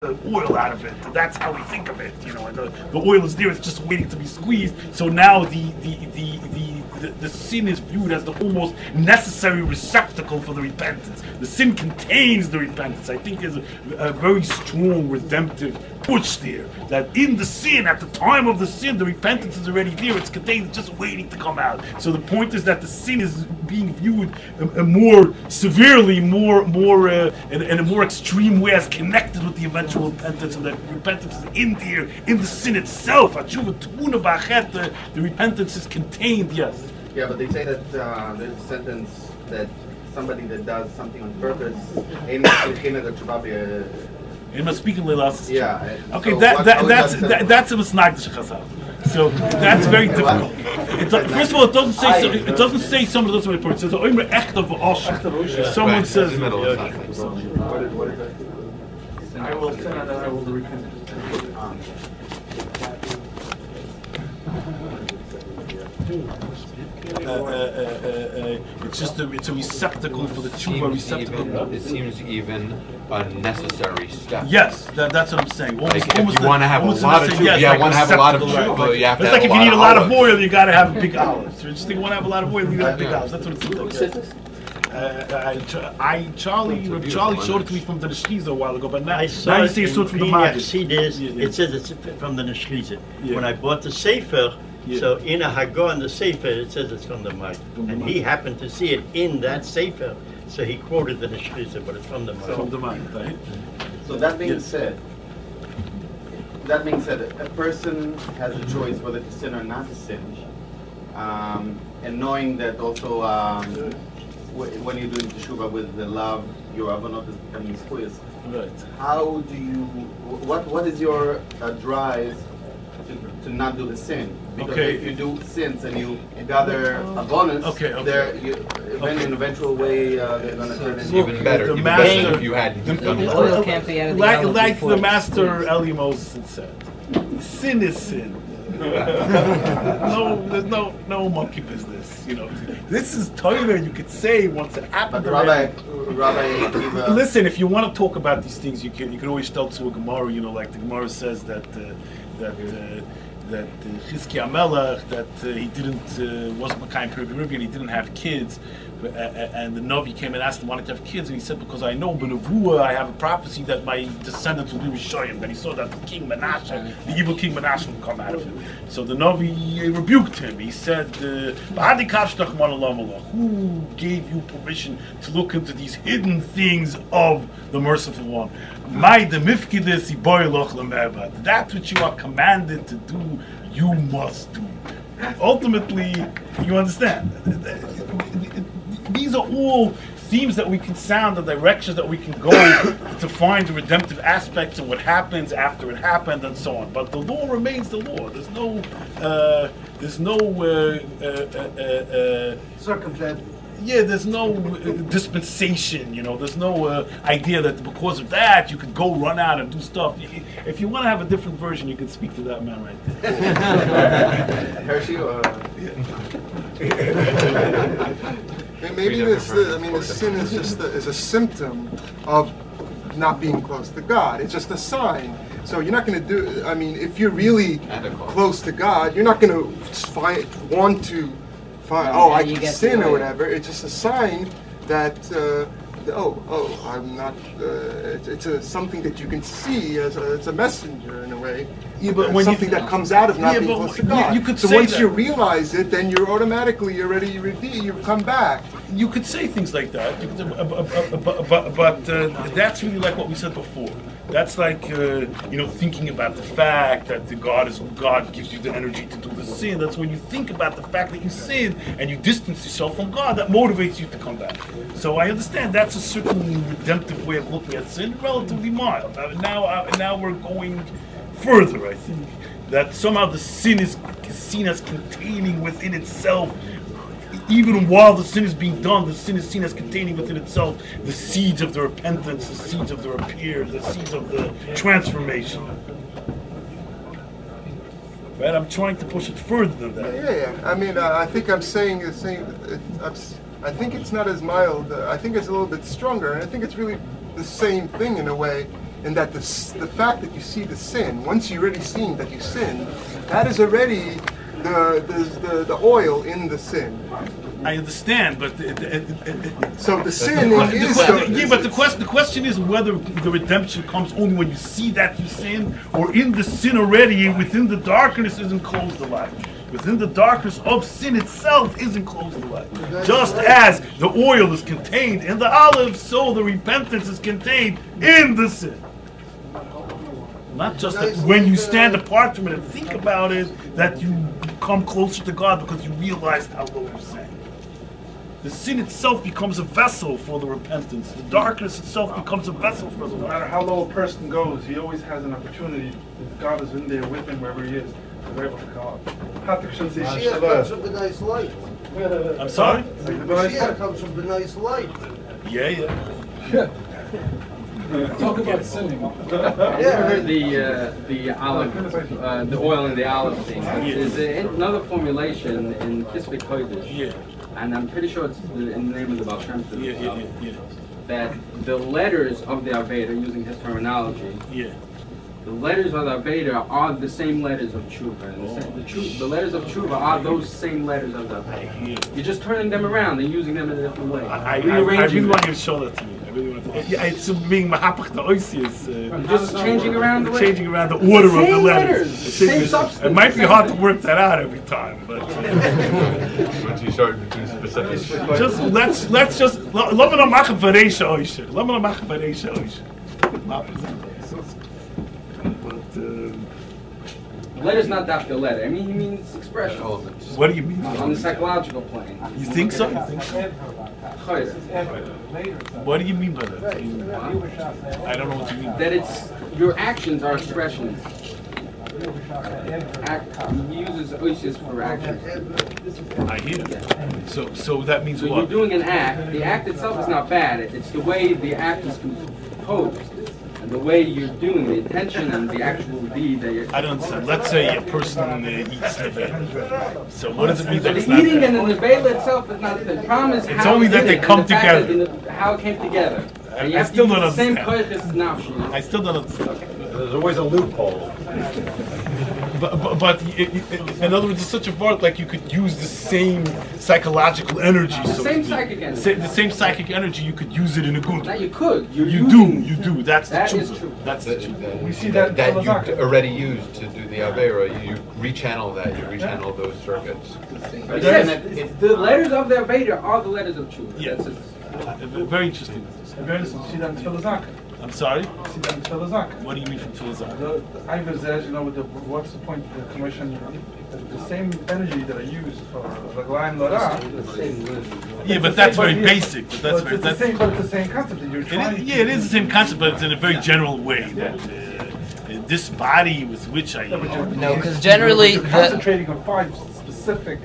the oil out of it. That's how we think of it, you know. And the oil is there; it's just waiting to be squeezed. So now the sin is viewed as the almost necessary receptacle for the repentance. The sin contains the repentance. I think there's a very strong redemptive push there. That in the sin, at the time of the sin, the repentance is already there. It's contained, it's just waiting to come out. So the point is that the sin is being viewed more severely, in a more extreme way, as connected with the eventual repentance, and that repentance is in there, in the sin itself. The repentance is contained, yes. Yeah, but they say that there's a sentence that somebody that does something on purpose, yeah. Okay, so that's a misnagdish chazal. So that's very difficult. First of all, it doesn't say someone doesn't report. It says oimer echt of osh. If someone says, what is that? I will repent. It's a receptacle for the tshuva receptacle. It seems even a necessary step. Yes, that's what I'm saying. Like if you want to have a lot of tshuva, want to have a lot of tshuva, you have to have a lot of olives. It's like if you need a lot of oil, you got to have big olives. You just think you want to have a lot of oil, you got to have big olives. That's what it seems like. Reb Charlie showed it to me from the Neshchiza a while ago, but now you see it's from the Hachassidus. It says it's from the Neshchiza. When I bought the Sefer, so in a Haggadah in the Sefer, it says it's from the Ma'at. And he happened to see it in that Sefer, so he quoted the Neshchiza, but it's from the Ma'at. From the Ma'at, right? So that being said, a person has a choice whether to sin or not to sin, and knowing that also when you're doing teshuva with the love, your avanot is becoming squeezed. Right. How do you? What is your drive to not do the sin? Because if you do sins and you gather a bonus, in an eventual way they're going to turn into even better. The even master, better if you had the oil can't be out of the olive like before the master Eli Moses said, sin is sin. There's no monkey business. You know, this is Torah. You could say once it happened. But Rabbi, listen, if you want to talk about these things, you can always tell to a Gemara. You know, like the Gemara says that Chizkiah Melech, that he didn't wasn't Mekayim Peri Rivian, he didn't have kids, and the Novi came and asked him why didn't you have kids, and he said because I know Benavua, I have a prophecy that my descendants will be Rishoyim, that he saw that the king Menashe, the evil king Menashe, will come out of him. So the Novi rebuked him. He said, who gave you permission to look into these hidden things of the merciful one? That which you are commanded to do, you must do. Ultimately, you understand. These are all themes that we can sound, the directions that we can go to find the redemptive aspects of what happens after it happened, and so on. But the law remains the law. There's no circumstance. Yeah, there's no dispensation, you know, there's no idea that because of that you could go run out and do stuff. If you want to have a different version, you can speak to that man right there. Hershey or... Maybe the sin is just is a symptom of not being close to God. It's just a sign. So you're not going to do, if you're really close to God, you're not going to want to I can sin or whatever. It's just a sign that I'm not. It's something that you can see as a messenger in a way. Yeah, but when something that comes out of not being close to God. You could so say once that. You realize it, then you're automatically you come back. You could say things like that, but that's really like what we said before. That's like thinking about the fact that God gives you the energy to do the sin. That's when you think about the fact that you sin and you distance yourself from God, that motivates you to come back. So I understand that's a certain redemptive way of looking at sin, relatively mild. Now we're going further. I think that somehow the sin is seen as containing within itself. Even while the sin is being done, the sin is seen as containing within itself the seeds of the repentance, the seeds of the repair, the seeds of the transformation. Right? I'm trying to push it further than that. Yeah. I think I'm saying the same. I think it's not as mild. I think it's a little bit stronger, and I think it's really the same thing in a way. and that the fact that you see the sin, once you're already seeing that you sin, that is already the oil in the sin. I understand, but so the sin is. But the question is whether the redemption comes only when you see that you sin, or in the sin already, within the darkness is enclosed the light. Within the darkness of sin itself is enclosed the light. Just as the oil is contained in the olive, so the repentance is contained in the sin. Not just that when you stand apart from it and think about it, that you come closer to God because you realize how low you sin. The sin itself becomes a vessel for the repentance. The darkness itself becomes a vessel for the light. No matter how low a person goes, he always has an opportunity. God is in there with him wherever he is. He's able to come up. Mashiach comes from the nice light. I'm sorry? Mashiach comes from the nice light. Yeah. Talk about sinning. I heard the olive, the oil in the olive thing. There's another formulation in Kisvei Kodesh. Yeah. And I'm pretty sure it's in the name of the Baal Shem Tov. Yeah. That the letters of the Aveda, using his terminology, the letters of the Aveda are the same letters of Tshuva. And the letters of Tshuva are those same letters of the Aveda. You're just turning them around and using them in a different way. I really want you to show that to me. It's being mahapach the oisius. Just changing around the changing around the order of the letters. Same substance. It might be hard to work that out every time, but once you start doing specifics, just let's just let me know machen vereisha oisha. Let me know machen vereisha oisha. The letter's not that the letter. I mean, he means expression. What do you mean? On the psychological plane. You think so? What do you mean by that? I don't know what you mean. That it's your actions are expressions. He uses oisius for actions. I hear. So that means what? You're doing an act. The act itself is not bad. It's the way the act is composed. And the way you're doing the intention and the actual deed that you're... I don't understand. Let's say a person eats nevela. So what does it mean that it's the not eating and the nevela itself is not the problem. Is it's only that they come together. How it came together. I still don't understand. I still don't understand. There's always a loophole. But in other words, it's such a part like you could use the same psychological energy. So same psychic energy. The same psychic energy, you could use it in a good. Now you could. You do. That's the truth. That's the truth. We see that you already used to do the Avera. You rechannel that. You rechannel those circuits. Yes, the letters of the Aveda are the letters of truth. Yes. Very interesting. You see that in Philosophy. I'm sorry? See that in Philosophy. What do you mean from Philosophy? The Iver says, what's the point of the commission? The same energy that I use for the Gleim Lara. Yeah, but that's very basic. But it's the same concept that you're trying. It is the same concept, but it's in a very general way. That this body with which I... No, because generally... You're concentrating on 5 specific